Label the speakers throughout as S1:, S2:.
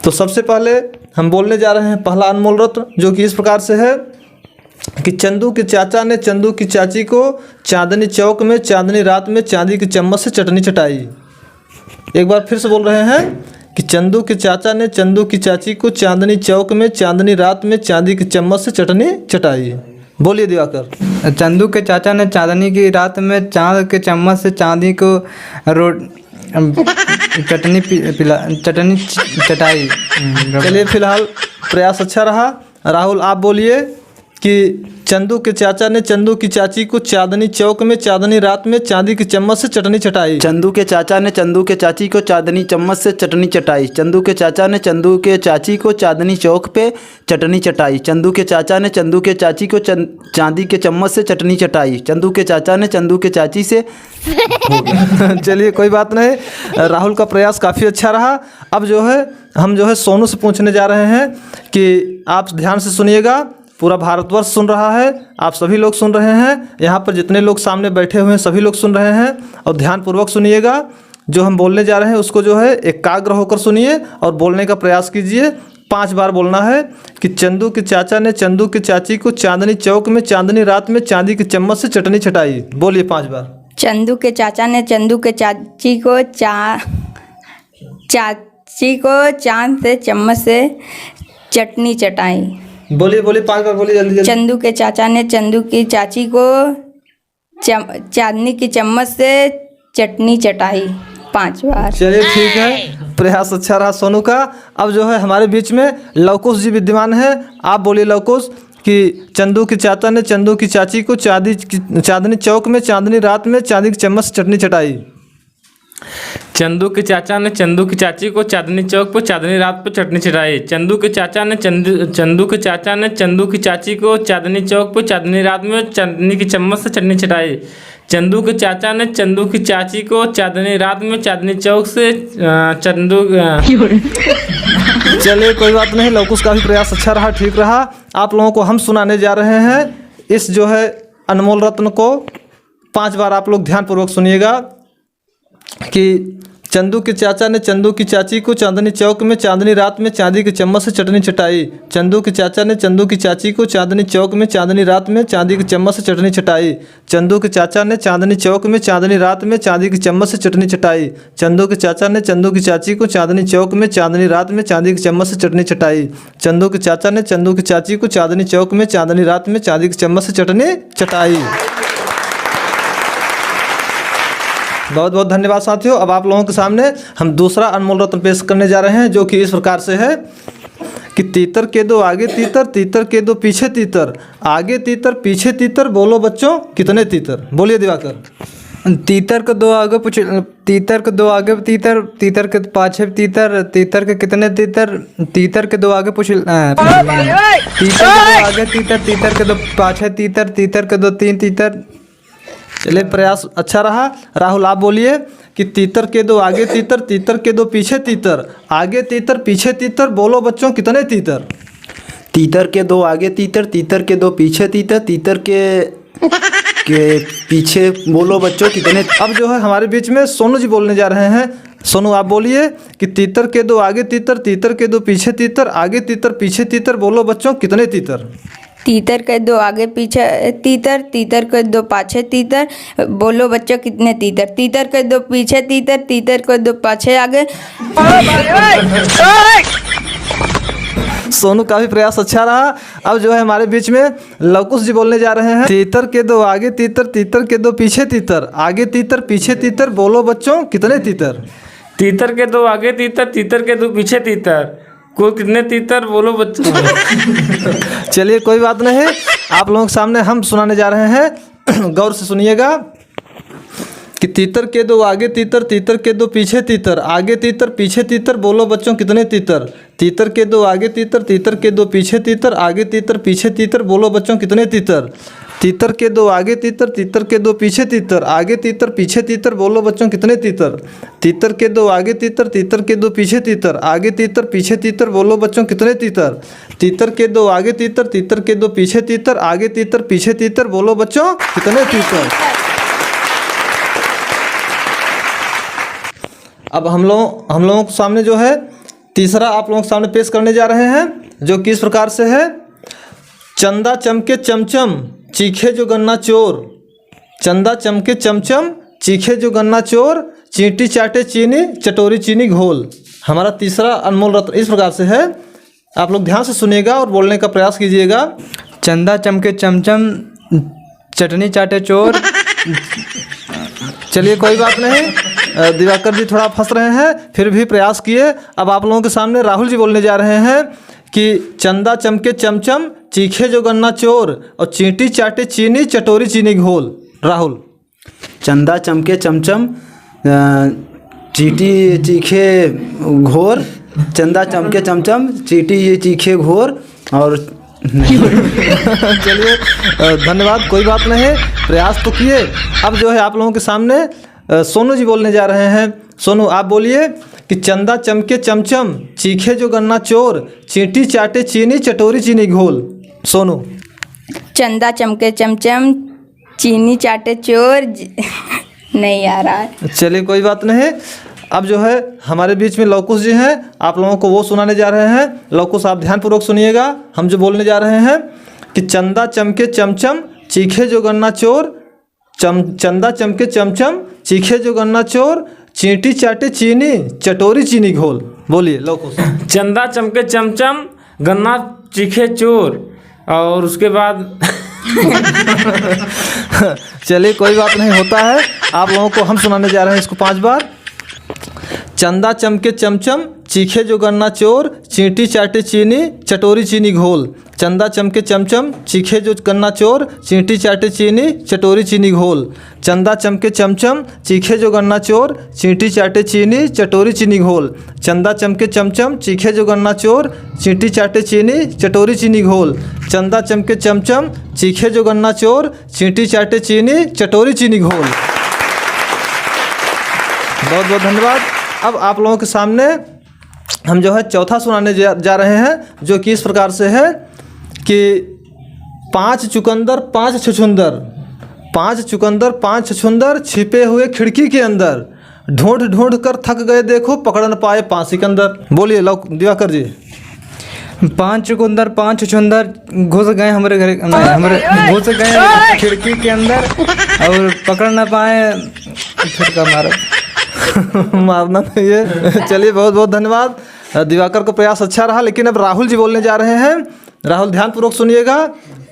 S1: तो सबसे पहले हम बोलने जा रहे हैं पहला अनमोल रत्न, जो कि इस प्रकार से है कि चंदू के चाचा ने चंदू की चाची को चांदनी चौक में चांदनी रात में चांदी की चम्मच से चटनी चटाई। एक बार फिर से बोल रहे हैं कि चंदू के चाचा ने चंदू की चाची को चांदनी चौक में चांदनी रात में चांदी की चम्मच से चटनी चटाई। बोलिए दिवाकर।
S2: चंदू के चाचा ने चांदनी की रात में चांद के चम्मच से चांदी को चटनी चटाई।
S1: चलिए फिलहाल प्रयास अच्छा रहा। राहुल आप बोलिए कि चंदू के चाचा ने चंदू की चाची को चांदनी चौक में चांदनी रात में चांदी की चम्मच से चटनी चटाई।
S3: चंदू के चाचा ने चंदू के चाची को चांदनी चम्मच से चटनी चटाई। चंदू के चाचा ने चंदू के चाची को चांदनी चौक पे चटनी चटाई। चंदू के चाचा ने चंदू के चाची को चांदी के चम्मच से चटनी चटाई। चंदू के चाचा ने चंदू के चाची से
S1: चलिए कोई बात नहीं, राहुल का प्रयास काफ़ी अच्छा रहा। अब जो है हम जो है सोनू से पूछने जा रहे हैं कि आप ध्यान से सुनिएगा। पूरा भारतवर्ष सुन रहा है, आप सभी लोग सुन रहे हैं, यहाँ पर जितने लोग सामने बैठे हुए हैं सभी लोग सुन रहे हैं। और ध्यानपूर्वक सुनिएगा, जो हम बोलने जा रहे हैं उसको जो है एकाग्र होकर सुनिए और बोलने का प्रयास कीजिए। 5 बार बोलना है कि चंदू के चाचा ने चंदू की चाची को चांदनी चौक में चांदनी रात में चांदी की चम्मच से चटनी चटाई। बोलिए 5 बार।
S4: चंदू के चाचा ने चंदू के चाची को चांद से चम्मच से चटनी चटाई।
S1: बोलिए बोलिए 5 बार बोलिए जल्दी जल्दी।
S4: चंदू के चाचा ने चंदू की चाची को चांदनी की चम्मच से चटनी चटाई। 5 बार।
S1: चलिए ठीक है, प्रयास अच्छा रहा सोनू का। अब जो है हमारे बीच में लवकुश जी विद्यमान है। आप बोलिए लवकुश कि चंदू के चाचा ने चंदू की चाची को चांदनी चौक में चांदनी रात में चांदी की चम्मच से चटनी चटाई।
S5: चंदू के चाचा ने चंदू की चाची को चांदनी चौक पर चांदनी रात पर चटनी चटाई। चंदू के चाचा ने चंदू की चाची को चांदनी चौक पर चांदनी रात में चांदनी की चम्मच से चटनी चटाई। चंदू के चाचा ने चंदू की चाची को चांदनी रात में चांदनी चौक से
S1: चलिए कोई बात नहीं, लवकुश का भी प्रयास अच्छा रहा, ठीक रहा। आप लोगों को हम सुनाने जा रहे हैं इस जो है अनमोल रत्न को। 5 बार आप लोग ध्यानपूर्वक सुनिएगा कि चंदू के चाचा ने चंदू की चाची को चांदनी चौक में चांदनी रात में चांदी की चम्मच से चटनी चटाई। चंदू के चाचा ने चंदू की चाची को चांदनी चौक में चांदनी रात में चांदी की चम्मच से चटनी चटाई। चंदू के चाचा ने चांदनी चौक में चांदनी रात में चांदी की चम्मच से चटनी चटाई। चंदू के चाचा ने चंदू की चाची को चांदनी चौक में चांदनी रात में चांदी की चम्मच से चटनी चटाई। चंदू के चाचा ने चंदू की चाची को चांदनी चौक में चांदनी रात में चांदी की चम्मच से चटनी चटाई। बहुत बहुत धन्यवाद साथियों। अब आप लोगों के सामने हम दूसरा अनमोल रत्न पेश करने जा रहे हैं, जो कि इस प्रकार से है कि तीतर के दो आगे तीतर, तीतर के दो पीछे तीतर, आगे तीतर पीछे तीतर, बोलो बच्चों कितने तीतर। बोलिए दिवाकर।
S2: तीतर के दो आगे तीतर के दो आगे तीतर, तीतर के पाछे तीतर, तीतर के कितने तीतर, तीतर के दो आगे तीतर के दो आगे तीतर, तीतर के दो पाछे तीतर, तीतर के दो 3 तीतर।
S1: चलिए प्रयास अच्छा रहा। राहुल आप बोलिए कि तीतर के दो आगे तीतर, तीतर के दो पीछे तीतर, आगे तीतर पीछे तीतर, बोलो बच्चों कितने तीतर।
S3: तीतर के दो आगे तीतर, तीतर के दो पीछे तीतर, तीतर के पीछे बोलो बच्चों कितने।
S1: अब जो है हमारे बीच में सोनू जी बोलने जा रहे हैं। सोनू आप बोलिए कि तीतर के दो आगे तीतर, तीतर के दो पीछे तीतर, आगे तीतर पीछे तीतर, बोलो बच्चों कितने तीतर।
S4: तीतर के दो आगे पीछे तीतर, तीतर के दो पाछे तीतर, बोलो बच्चों कितने तीतर। तीतर के दो पीछे तीतर, तीतर के दो पाछे आगे।
S1: सोनू का भी प्रयास अच्छा रहा। अब जो है हमारे बीच में लवकुश जी बोलने जा रहे हैं। तीतर के दो आगे तीतर, तीतर के दो पीछे तीतर, आगे तीतर पीछे तीतर, बोलो बच्चों कितने तीतर।
S5: तीतर के दो आगे तीतर, तीतर के दो पीछे तीतर, कुल कितने तीतर, बोलो बच्चों।
S1: चलिए कोई बात नहीं, आप लोगों के सामने हम सुनाने जा रहे हैं, गौर से सुनिएगा कि तीतर के दो आगे तीतर, तीतर के दो पीछे तीतर, आगे तीतर पीछे तीतर, बोलो बच्चों कितने तीतर। तीतर के दो आगे तीतर, तीतर के दो पीछे तीतर, आगे तीतर पीछे तीतर, बोलो बच्चों कितने तीतर। तीतर के दो आगे तीतर, तीतर के दो पीछे तीतर, आगे तीतर पीछे तीतर, बोलो बच्चों कितने तीतर। तीतर के दो आगे तीतर, तीतर के दो पीछे तीतर, आगे तीतर पीछे तीतर, बोलो बच्चों कितने तीतर। तीतर के दो आगे तीतर, तीतर के दो पीछे तीतर, आगे तीतर पीछे तीतर, बोलो बच्चों कितने तीतर। अब हम लोगों के सामने जो है तीसरा आप लोगों के सामने पेश करने जा रहे हैं, जो कि इस प्रकार से है। चंदा चमके चमचम चीखे जो गन्ना चोर, चंदा चमके चमचम चीखे जो गन्ना चोर, चींटी चाटे चीनी चटोरी चीनी घोल। हमारा तीसरा अनमोल रत्न इस प्रकार से है। आप लोग ध्यान से सुनिएगा और बोलने का प्रयास कीजिएगा।
S2: चंदा चमके चमचम चटनी चाटे चोर।
S1: चलिए कोई बात नहीं, दिवाकर जी थोड़ा फंस रहे हैं, फिर भी प्रयास किए। अब आप लोगों के सामने राहुल जी बोलने जा रहे हैं कि चंदा चमके चमचम चीखे जो गन्ना चोर और चींटी चाटे चीनी चटोरी चीनी घोल। राहुल।
S3: चंदा चमके चमचम चीटी चीखे घोर, चंदा चमके चमचम चीटी चीखे घोर और
S1: चलिए धन्यवाद, कोई बात नहीं, प्रयास तो किए। अब जो है आप लोगों के सामने सोनू जी बोलने जा रहे हैं। सोनू आप बोलिए कि चंदा चमके चमचम चीखे जो गन्ना चोर, चींटी चाटे चीनी चटोरी चीनी घोल। सोनू।
S4: चंदा चमके चमचम चीनी चाटे चोर नहीं आ रहा है।
S1: चलिए कोई बात नहीं। अब जो है हमारे बीच में लवकुश जी हैं, आप लोगों को वो सुनाने जा रहे हैं। लवकुश आप ध्यानपूर्वक सुनिएगा, हम जो बोलने जा रहे हैं कि चंदा चमके चमचम चीखे जो गन्ना चोर, चंदा चमके चमचम चीखे जो गन्ना चोर, चींटी चाटे चीनी चटोरी चीनी घोल। बोलिए लवकुश।
S5: चंदा चमके चमचम गन्ना चीखे चोर, और उसके बाद
S1: चलिए कोई बात नहीं, होता है। आप लोगों को हम सुनाने जा रहे हैं इसको 5 बार। चंदा चमके चमचम चीखे जो गन्ना चोर, चींटी चाटे चीनी चटोरी चीनी घोल। चंदा चमके चमचम चीखे जो गन्ना चोर, चींटी चाटे चीनी चटोरी चीनी घोल। चंदा चमके चमचम चीखे जो गन्ना चोर, चींटी चाटे चीनी चटोरी चीनी घोल। चंदा चमके चमचम चीखे जो गन्ना चोर, चींटी चाटे चीनी चटोरी चीनी घोल। चंदा चमके चमचम चीखे जो गन्ना चोर, चींटी चाटे चीनी चटोरी चीनी घोल। बहुत बहुत धन्यवाद। अब आप लोगों के सामने हम जो है चौथा सुनाने जा रहे हैं, जो कि इस प्रकार से है कि 5 चुकंदर 5 छछुंदर, 5 चुकंदर 5 छछुंदर छिपे हुए खिड़की के अंदर, ढूंढ ढूंढ कर थक गए देखो पकड़ न पाए 5 सिकंदर। बोलिए दिवाकर जी।
S2: 5 चुकंदर 5 छछुंदर घुस गए हमारे घर, हमारे घुस गए खिड़की के अंदर और पकड़ ना पाए, फिर का मारा
S1: मारना नहीं है। चलिए बहुत बहुत धन्यवाद, दिवाकर को प्रयास अच्छा रहा। लेकिन अब राहुल जी बोलने जा रहे हैं। राहुल ध्यानपूर्वक सुनिएगा।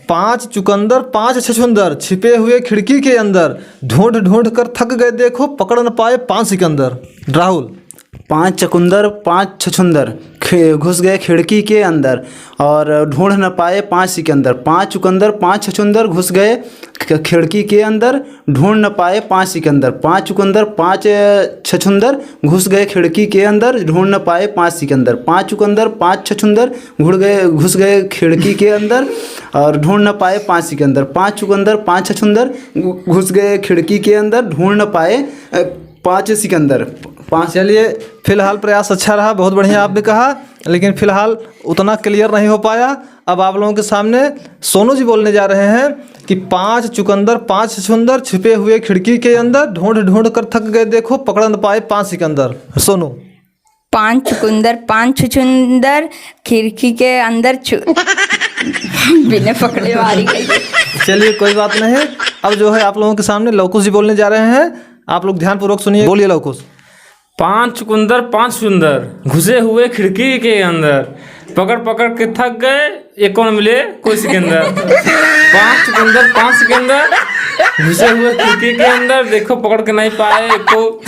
S1: 5 चुकंदर 5 छछुंदर छिपे हुए खिड़की के अंदर, ढूंढ ढूंढ कर थक गए देखो पकड़ न पाए 5 सिकंदर। राहुल।
S3: 5 चुकंदर 5 छछुंदर घुस गए खिड़की के अंदर और ढूंढ न पाए 5 सिकंदर। 5 चुकंदर 5 छछुंदर घुस गए खिड़की के अंदर, ढूंढ न पाए 5 सिकंदर। 5 चुकंदर 5 छछुंदर घुस गए खिड़की के अंदर, ढूंढ न पाए 5 सिकंदर। 5 चुकंदर 5 छछुंदर घुस गए खिड़की के अंदर और ढूंढ न पाए 5 सिकंदर। 5 चुकंदर 5 छछुंदर घुस गए खिड़की के अंदर, ढूंढ न पाए 5 सिकंदर। 5।
S1: चलिए फिलहाल प्रयास अच्छा रहा, बहुत बढ़िया आपने कहा, लेकिन फिलहाल उतना क्लियर नहीं हो पाया। अब आप लोगों के सामने सोनू जी बोलने जा रहे हैं कि 5 चुकंदर 5 छछुंदर छिपे हुए खिड़की के अंदर, ढूंढ ढूंढ कर थक गए देखो पकड़ न पाए 5 सिकंदर। सोनू।
S4: 5 चुकंदर 5 छछुंदर खिड़की के अंदर बिना पकड़े मारी गई।
S1: चलिए कोई बात नहीं। अब जो है आप लोगों के सामने लवकुश जी बोलने जा रहे हैं, आप लोग ध्यानपूर्वक सुनिए। बोलिए लवकुश।
S5: 5 चुकंदर 5 सुंदर घुसे हुए खिड़की के अंदर, पकड़ पकड़ के थक गए, ये कौन मिले कोई सिकंदर। 5 चुकंदर 5 सिकंदर घुसे हुए खिड़की के अंदर, देखो पकड़ के नहीं पाए को।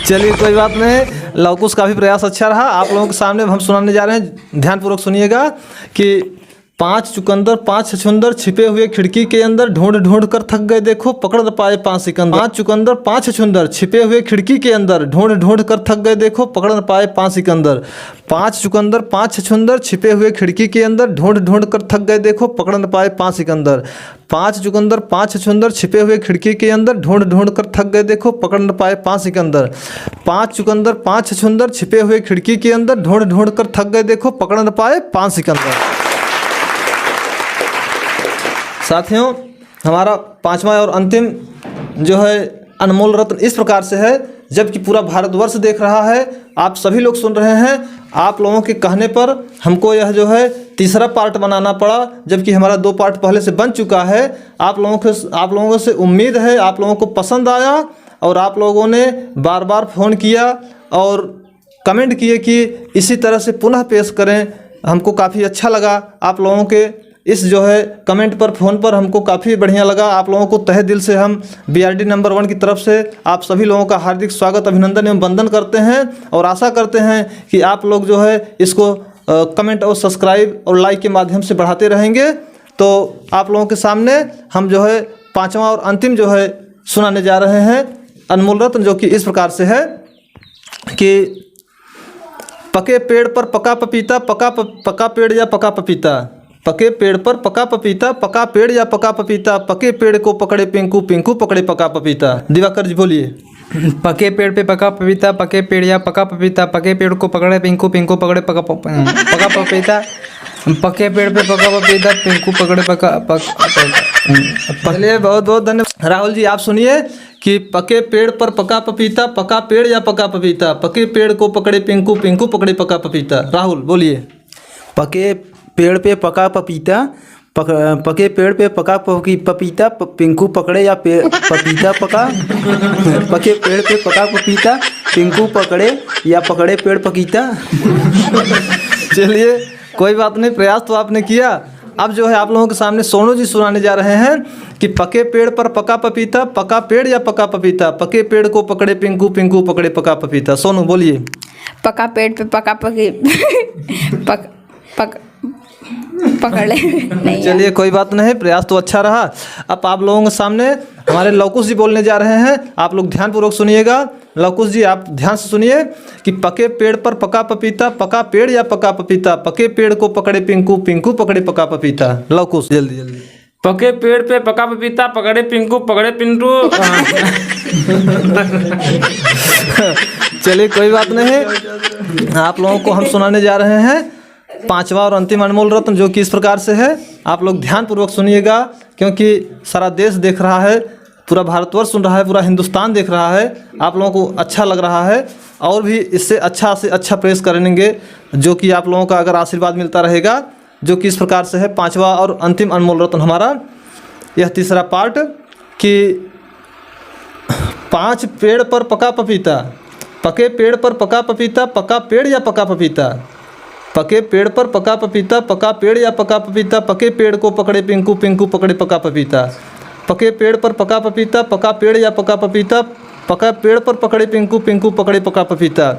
S1: चलिए कोई बात नहीं, लवकुश का भी प्रयास अच्छा रहा। आप लोगों के सामने हम सुनाने जा रहे हैं, ध्यानपूर्वक सुनिएगा कि 5 चुकंदर 5 छछुंदर छिपे हुए खिड़की के अंदर, ढूंढ ढूंढ कर थक गए देखो पकड़ न पाए 5 सिकंदर। 5 चुकंदर 5 छछुंदर छिपे हुए खिड़की के अंदर, ढूंढ ढूंढ कर थक गए देखो पकड़ न पाए 5 सिकंदर। 5 चुकंदर 5 छछुंदर छिपे हुए खिड़की के अंदर, ढूंढ ढूंढ कर थक गए देखो पकड़ न पाए 5 सिकंदर। 5 चुकंदर 5 छछुंदर छिपे हुए खिड़की के अंदर, ढूंढ ढूंढ कर थक गए देखो पकड़ न पाए 5 सिकंदर। 5 चुकंदर 5 छछुंदर छिपे हुए खिड़की के अंदर, ढूंढ ढूंढ कर थक गए देखो पकड़ न पाए 5 सिकंदर। साथियों, हमारा 5वां और अंतिम जो है अनमोल रत्न इस प्रकार से है, जबकि पूरा भारतवर्ष देख रहा है, आप सभी लोग सुन रहे हैं। आप लोगों के कहने पर हमको यह जो है तीसरा पार्ट बनाना पड़ा, जबकि हमारा 2 पार्ट पहले से बन चुका है। आप लोगों से उम्मीद है आप लोगों को पसंद आया और आप लोगों ने बार बार फ़ोन किया और कमेंट किए कि इसी तरह से पुनः पेश करें। हमको काफ़ी अच्छा लगा आप लोगों के इस जो है कमेंट पर, फ़ोन पर हमको काफ़ी बढ़िया लगा। आप लोगों को तहे दिल से हम BRD नंबर 1 की तरफ से आप सभी लोगों का हार्दिक स्वागत, अभिनंदन एवं वंदन करते हैं और आशा करते हैं कि आप लोग जो है इसको कमेंट और सब्सक्राइब और लाइक के माध्यम से बढ़ाते रहेंगे। तो आप लोगों के सामने हम जो है 5वां और अंतिम जो है सुनाने जा रहे हैं अनमोल रत्न, जो कि इस प्रकार से है कि पके पेड़ पर पका पपीता, पका पेड़ या पका पपीता। पके पेड़ पर पका पपीता, पका पेड़ या पका पपीता। पके पेड़ को पकड़े पिंकू, पिंकू पकड़े पका पपीता। दिवाकर जी बोलिए।
S2: पके पेड़ पे पका पपीता, पके पेड़ या पका पपीता। पके पेड़ को पकड़े पिंकू, पिंकू पकड़े पका पपीता। पके पेड़ पे पका पपीता, पिंकू पकड़े पका।
S1: चलिए बहुत बहुत धन्यवाद। राहुल जी आप सुनिए कि पके पेड़ पर पका पपीता, पका पेड़ या पका पपीता। पके पेड़ को पकड़े पिंकू, पिंकू पकड़े पका पपीता। राहुल बोलिए।
S3: पके पेड़ पे पका पपीता, पके पेड़ पे पका पपीता, पिंकू पकड़े या पपीता पका। पके पेड़ पे पका पपीता, पिंकू पकड़े या पकड़े पेड़ पपीता।
S1: चलिए कोई बात नहीं, प्रयास तो आपने किया। अब जो है आप लोगों के सामने सोनू जी सुनाने जा रहे हैं कि पके पेड़ पर पका पपीता, पका पेड़ या पका पपीता। पके पेड़ को पकड़े पिंकू, पिंकू पकड़े पका पपीता। सोनू बोलिए।
S4: पका पेड़ पे पका पकड़े नहीं।
S1: चलिए कोई बात नहीं, प्रयास तो अच्छा रहा। अब आप लोगों के सामने हमारे लवकुश जी बोलने जा रहे हैं। आप लोग ध्यानपूर्वक सुनिएगा। लवकुश जी आप ध्यान से सुनिए कि पके पेड़ पर पका पपीता, पका पेड़ या पका पपीता। पके पेड़ को पकड़े पिंकू, पिंकू पकड़े पका पपीता। लवकुश जल्दी जल्दी।
S5: पके पेड़ पे पका पपीता, पकड़े पिंकू पकड़े पिंटू।
S1: चलिए कोई बात नहीं, आप लोगों को हम सुनाने जा रहे हैं 5वां और अंतिम अनमोल रत्न, जो कि इस प्रकार से है। आप लोग ध्यानपूर्वक सुनिएगा क्योंकि सारा देश देख रहा है, पूरा भारतवर्ष सुन रहा है, पूरा हिंदुस्तान देख रहा है। आप लोगों को अच्छा लग रहा है और भी इससे अच्छा प्रेस करेंगे, जो कि आप लोगों का अगर आशीर्वाद मिलता रहेगा। जो कि इस प्रकार से है 5वां और अंतिम अनमोल रत्न हमारा यह तीसरा पार्ट कि 5 पेड़ पर पका पपीता। पके पेड़ पर पका पपीता, पका पेड़ या पका पपीता। पके पेड़ पर पका पपीता, पका पेड़ या पका पपीता। पके पेड़ को पकड़े पिंकू, पिंकू पकड़े पका पपीता। पके पेड़ पर पका पपीता, पका पेड़ या पका पपीता। पका पेड़ पर पकड़े पिंकू, पिंकू पकड़े पका पपीता।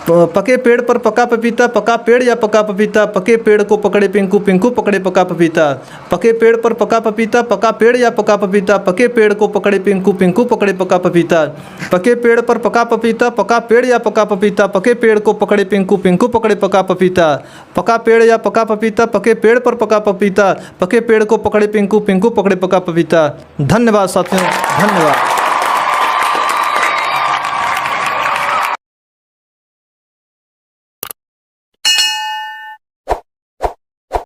S1: पके पेड़ पर पका पपीता, पका पेड़ या पका पपीता। पके पेड़ को पकड़े पिंकू, पिंकू पकड़े पका पपीता। पके पेड़ पर पका पपीता, पका पेड़ या पका पपीता। पके पेड़ को पकड़े पिंकू, पिंकू पकड़े पका पपीता। पके पेड़ पर पका पपीता, पका पेड़ या पका पपीता। पके पेड़ को पकड़े पिंकू, पिंकू पकड़े पका पपीता। पका पेड़ या पका पपीता, पके पेड़ पर पका पपीता। पके पेड़ को पकड़े पिंकू, पिंकू पकड़े पका पपीता। धन्यवाद साथियों, धन्यवाद।